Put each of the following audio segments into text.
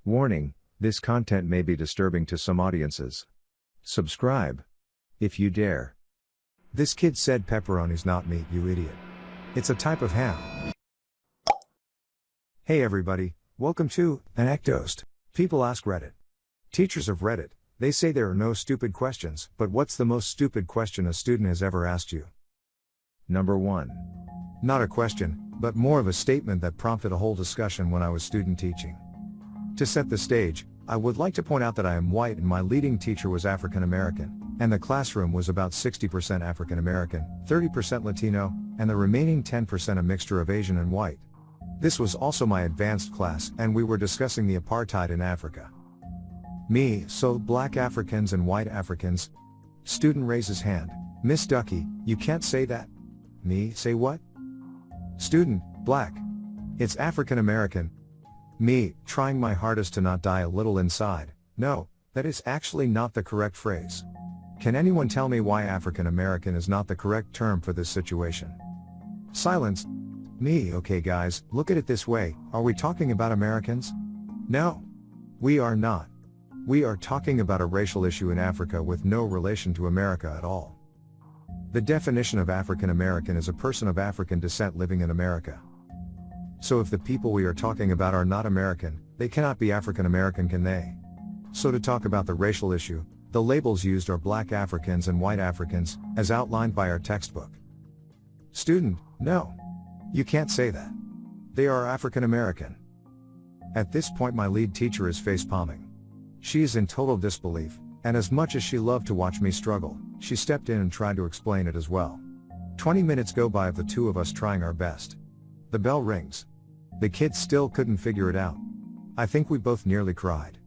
Warning, this content may be disturbing to some audiences. Subscribe. If you dare. This kid said pepperoni's not meat, you idiot. It's a type of ham. Hey everybody, welcome to AskReddit. People ask Reddit. Teachers of Reddit, they say there are no stupid questions, but what's the most stupid question a student has ever asked you? Number 1. Not a question, but more of a statement that prompted a whole discussion when I was student teaching. To set the stage, I would like to point out that I am white and my leading teacher was African American, and the classroom was about 60% African American, 30% Latino, and the remaining 10% a mixture of Asian and white. This was also my advanced class, and we were discussing the apartheid in Africa. Me, so black Africans and white Africans. Student raises hand. Miss Ducky, you can't say that. Me, say what? Student, black. It's African American. Me, trying my hardest to not die a little inside. No, that is actually not the correct phrase. Can anyone tell me why African American is not the correct term for this situation? Silence. Me, okay guys, look at it this way, are we talking about Americans? No. We are not. We are talking about a racial issue in Africa with no relation to America at all. The definition of African American is a person of African descent living in America. So if the people we are talking about are not American, they cannot be African American, can they? So to talk about the racial issue, the labels used are black Africans and white Africans, as outlined by our textbook. Student, no. You can't say that. They are African American. At this point my lead teacher is face-palming. She is in total disbelief, and as much as she loved to watch me struggle, she stepped in and tried to explain it as well. 20 minutes go by of the two of us trying our best. The bell rings. The kids still couldn't figure it out. I think we both nearly cried.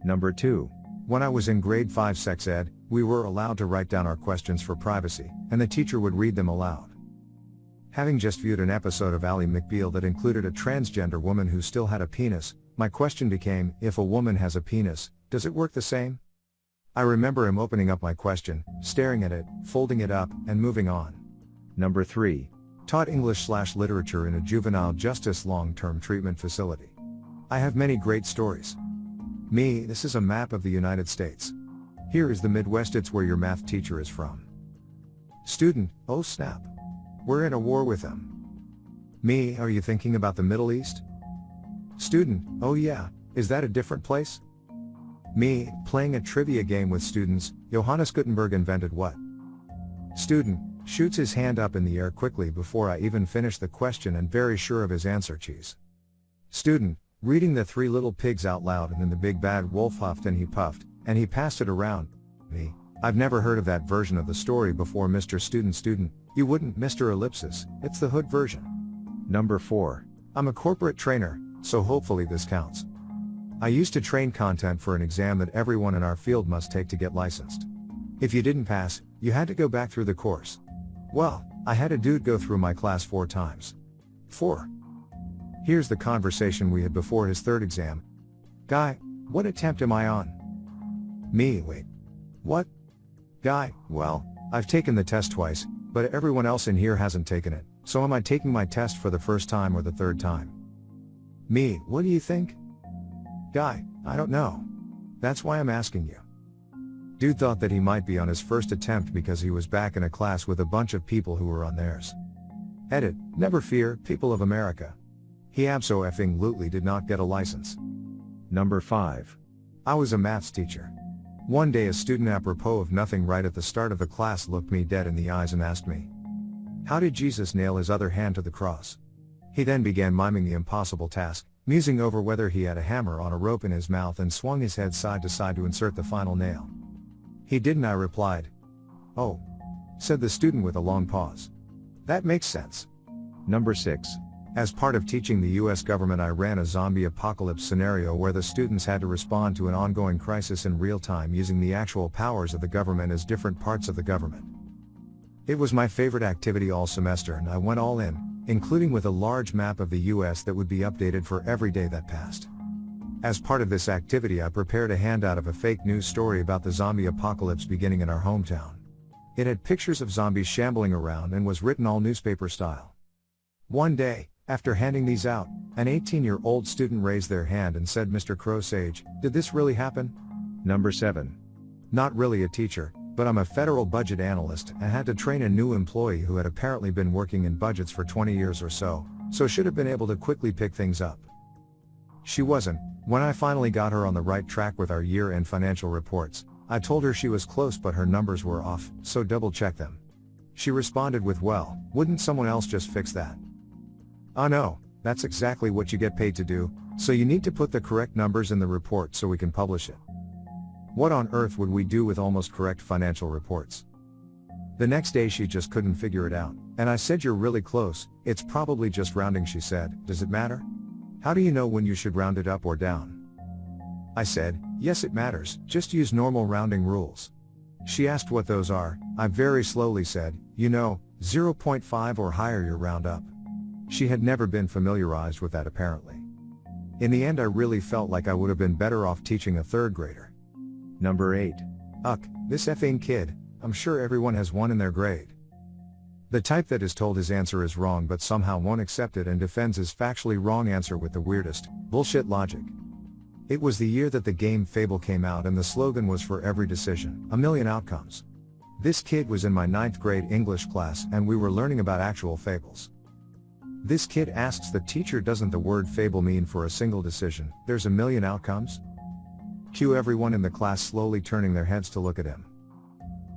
Number 2. When I was in grade 5 sex ed, we were allowed to write down our questions for privacy, and the teacher would read them aloud. Having just viewed an episode of Ally McBeal that included a transgender woman who still had a penis, my question became, if a woman has a penis, does it work the same? I remember him opening up my question, staring at it, folding it up, and moving on. Number 3. Taught English/literature in a juvenile justice long-term treatment facility. I have many great stories. Me, this is a map of the United States. Here is the Midwest, it's where your math teacher is from. Student, oh snap. We're in a war with them. Me, are you thinking about the Middle East? Student, oh yeah, is that a different place? Me, playing a trivia game with students, Johannes Gutenberg invented what? Student, shoots his hand up in the air quickly before I even finish the question and very sure of his answer, cheese. Student, reading The Three Little Pigs out loud and then the big bad wolf huffed and he passed it around. Me, I've never heard of that version of the story before, Mr. Student, you wouldn't, Mr. Ellipsis, it's the hood version. Number 4. I'm a corporate trainer, so hopefully this counts. I used to train content for an exam that everyone in our field must take to get licensed. If you didn't pass, you had to go back through the course. Well, I had a dude go through my class 4 times. 4. Here's the conversation we had before his third exam. Guy, what attempt am I on? Me, wait. What? Guy, well, I've taken the test twice, but everyone else in here hasn't taken it, so am I taking my test for the first time or the third time? Me, what do you think? Guy, I don't know. That's why I'm asking you. Dude thought that he might be on his first attempt because he was back in a class with a bunch of people who were on theirs. Edit, never fear, people of America. He abso-effing-lutely did not get a license. Number 5. I was a maths teacher. One day a student apropos of nothing right at the start of the class looked me dead in the eyes and asked me, how did Jesus nail his other hand to the cross? He then began miming the impossible task, musing over whether he had a hammer on a rope in his mouth and swung his head side to side to insert the final nail. He didn't, I replied. Oh. Said the student with a long pause. That makes sense. Number 6. As part of teaching the US government, I ran a zombie apocalypse scenario where the students had to respond to an ongoing crisis in real time using the actual powers of the government as different parts of the government. It was my favorite activity all semester and I went all in, including with a large map of the US that would be updated for every day that passed. As part of this activity, I prepared a handout of a fake news story about the zombie apocalypse beginning in our hometown. It had pictures of zombies shambling around and was written all newspaper style. One day, After handing these out, an 18-year-old student raised their hand and said, "Mr. Crowsage, did this really happen?" Number 7. Not really a teacher, but I'm a federal budget analyst and had to train a new employee who had apparently been working in budgets for 20 years or so should have been able to quickly pick things up. She wasn't. When I finally got her on the right track with our year-end financial reports, I told her she was close but her numbers were off, so double-check them. She responded with, "Well, wouldn't someone else just fix that?" "Oh no, that's exactly what you get paid to do, so you need to put the correct numbers in the report so we can publish it." What on earth would we do with almost correct financial reports? The next day she just couldn't figure it out, and I said, "You're really close, it's probably just rounding," she said. "Does it matter? How do you know when you should round it up or down?" I said, "Yes, it matters, just use normal rounding rules." She asked what those are. I very slowly said, 0.5 or higher you round up." She had never been familiarized with that apparently. In the end I really felt like I would have been better off teaching a third grader. Number 8. Uck, this effing kid, I'm sure everyone has one in their grade. The type that is told his answer is wrong but somehow won't accept it and defends his factually wrong answer with the weirdest, bullshit logic. It was the year that the game Fable came out and the slogan was, "For every decision, a million outcomes." This kid was in my 9th grade English class and we were learning about actual fables. This kid asks the teacher, "Doesn't the word fable mean for a single decision, there's a million outcomes?" Cue everyone in the class slowly turning their heads to look at him.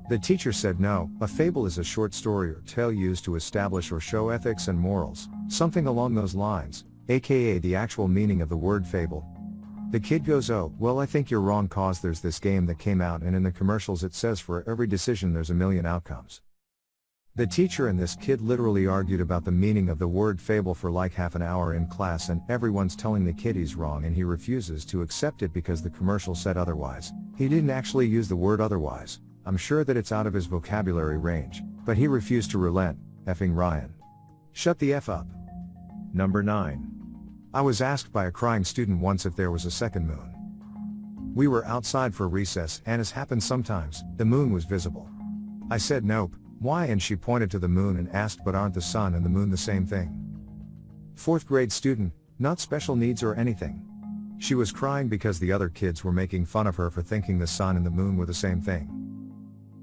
The teacher said, "No, a fable is a short story or tale used to establish or show ethics and morals, something along those lines, aka the actual meaning of the word fable." The kid goes, "Oh, well I think you're wrong cause there's this game that came out and in the commercials it says for every decision there's a million outcomes." The teacher and this kid literally argued about the meaning of the word fable for like half an hour in class and everyone's telling the kid he's wrong and he refuses to accept it because the commercial said otherwise. He didn't actually use the word otherwise. I'm sure that it's out of his vocabulary range, but he refused to relent. Effing Ryan. Shut the F up. Number 9. I was asked by a crying student once if there was a second moon. We were outside for recess and as happens sometimes, the moon was visible. I said, "Nope, why?" and she pointed to the moon and asked, "But aren't the sun and the moon the same thing?" 4th grade student, not special needs or anything. She was crying because the other kids were making fun of her for thinking the sun and the moon were the same thing.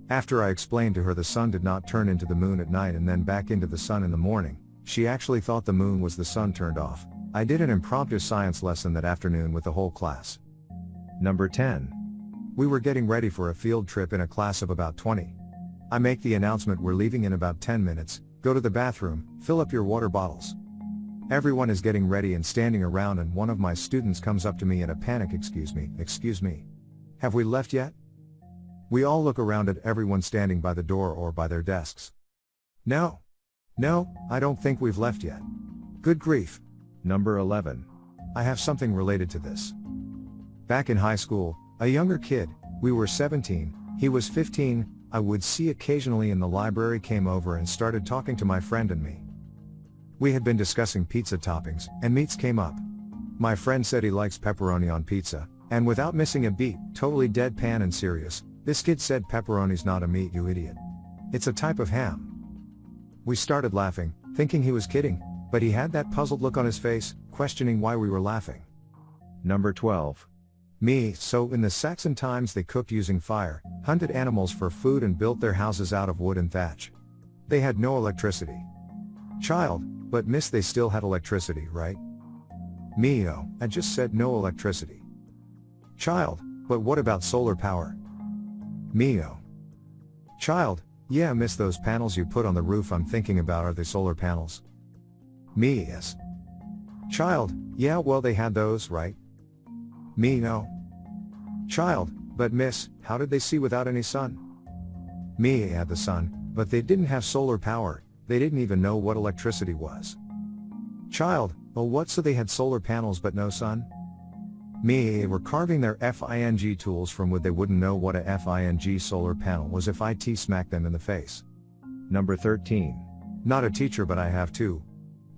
After I explained to her the sun did not turn into the moon at night and then back into the sun in the morning, she actually thought the moon was the sun turned off. I did an impromptu science lesson that afternoon with the whole class. Number 10. We were getting ready for a field trip in a class of about 20. I make the announcement, "We're leaving in about 10 minutes, go to the bathroom, fill up your water bottles." Everyone is getting ready and standing around and one of my students comes up to me in a panic, excuse me, have we left yet?" We all look around at everyone standing by the door or by their desks. No, I don't think we've left yet." Good grief. Number 11. I have something related to this. Back in high school, a younger kid, we were 17, he was 15, I would see occasionally in the library, came over and started talking to my friend and me. We had been discussing pizza toppings, and meats came up. My friend said he likes pepperoni on pizza, and without missing a beat, totally deadpan and serious, this kid said, "Pepperoni's not a meat, you idiot. It's a type of ham." We started laughing, thinking he was kidding, but he had that puzzled look on his face, questioning why we were laughing. Number 12. Me, so in the Saxon times they cooked using fire, hunted animals for food and built their houses out of wood and thatch. They had no electricity. Child, but miss, they still had electricity, right? Me, oh, I just said no electricity. Child, but what about solar power? Me, oh. Child, yeah miss, those panels you put on the roof I'm thinking about, are they solar panels? Me, yes. Child, yeah well they had those, right? Me, no. Child, but miss, how did they see without any sun? Me, they had the sun, but they didn't have solar power, they didn't even know what electricity was. Child, oh what, so they had solar panels but no sun? Me, they were carving their FING tools from wood, they wouldn't know what a FING solar panel was if IT smacked them in the face. Number 13. Not a teacher but I have two.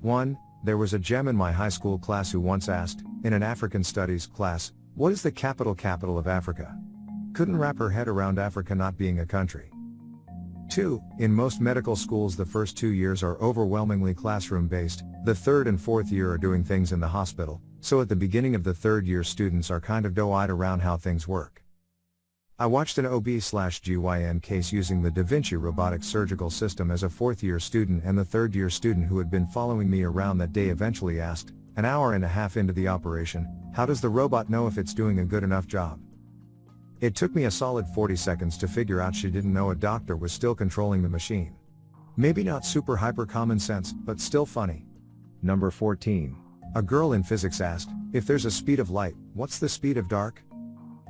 1. There was a gem in my high school class who once asked, in an African studies class, "What is the capital of Africa?" Couldn't wrap her head around Africa not being a country. 2. In most medical schools, the first 2 years are overwhelmingly classroom based, the third and fourth year are doing things in the hospital, so at the beginning of the third year, students are kind of doe-eyed around how things work. I watched an OB/GYN case using the Da Vinci robotic surgical system as a fourth year student, and the third year student who had been following me around that day eventually asked, an hour and a half into the operation, how does the robot know if it's doing a good enough job? It took me a solid 40 seconds to figure out she didn't know a doctor was still controlling the machine. Maybe not super hyper common sense, but still funny. Number 14. A girl in physics asked, if there's a speed of light, what's the speed of dark?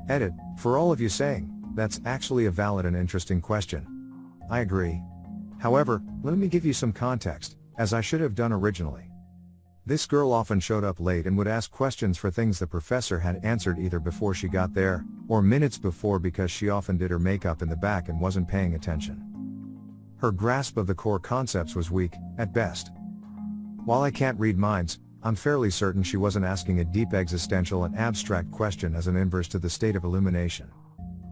Edit, for all of you saying, that's actually a valid and interesting question. I agree. However, let me give you some context, as I should have done originally. This girl often showed up late and would ask questions for things the professor had answered either before she got there, or minutes before, because she often did her makeup in the back and wasn't paying attention. Her grasp of the core concepts was weak, at best. While I can't read minds, I'm fairly certain she wasn't asking a deep existential and abstract question as an inverse to the state of illumination.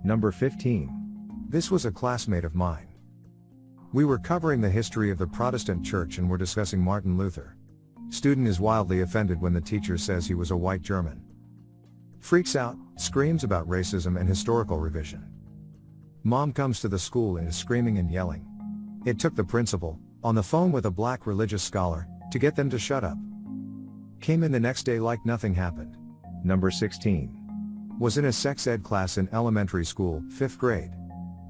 Number 15. This was a classmate of mine. We were covering the history of the Protestant Church and were discussing Martin Luther. Student is wildly offended when the teacher says he was a white German. Freaks out, screams about racism and historical revision. Mom comes to the school and is screaming and yelling. It took the principal, on the phone with a black religious scholar, to get them to shut up. Came in the next day like nothing happened. Number 16. Was in a sex ed class in elementary school, 5th grade.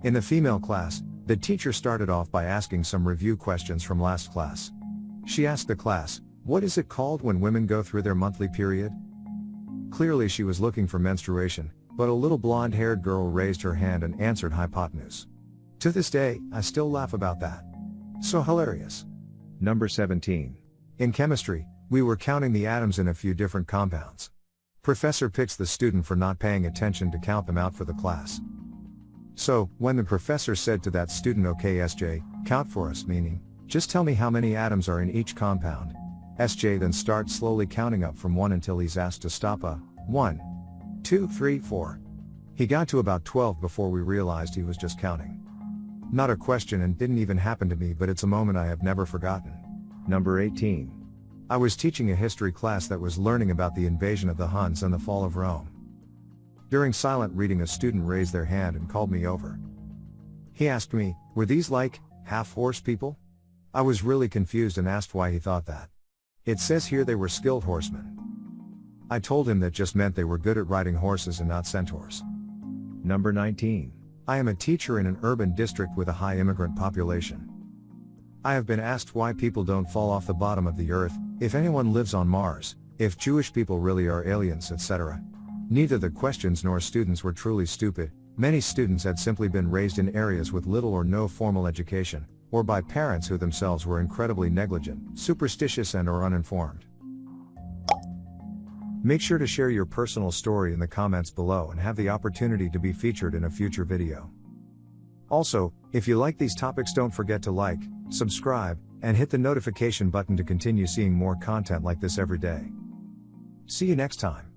In the female class, the teacher started off by asking some review questions from last class. She asked the class, what is it called when women go through their monthly period? Clearly she was looking for menstruation, but a little blonde-haired girl raised her hand and answered hypotenuse. To this day, I still laugh about that. So hilarious. Number 17. In chemistry, we were counting the atoms in a few different compounds. Professor picks the student for not paying attention to count them out for the class. So, when the professor said to that student, okay SJ, count for us, meaning, just tell me how many atoms are in each compound, SJ then starts slowly counting up from 1 until he's asked to stop. 1, 2, 3, 4. He got to about 12 before we realized he was just counting. Not a question and didn't even happen to me, but it's a moment I have never forgotten. Number 18. I was teaching a history class that was learning about the invasion of the Huns and the fall of Rome. During silent reading, a student raised their hand and called me over. He asked me, were these like, half-horse people? I was really confused and asked why he thought that. It says here they were skilled horsemen. I told him that just meant they were good at riding horses and not centaurs. Number 19. I am a teacher in an urban district with a high immigrant population. I have been asked why people don't fall off the bottom of the earth, if anyone lives on Mars, if Jewish people really are aliens, etc. Neither the questions nor students were truly stupid. Many students had simply been raised in areas with little or no formal education, or by parents who themselves were incredibly negligent, superstitious and/or uninformed. Make sure to share your personal story in the comments below and have the opportunity to be featured in a future video. Also, if you like these topics, don't forget to like, subscribe, and hit the notification button to continue seeing more content like this every day. See you next time.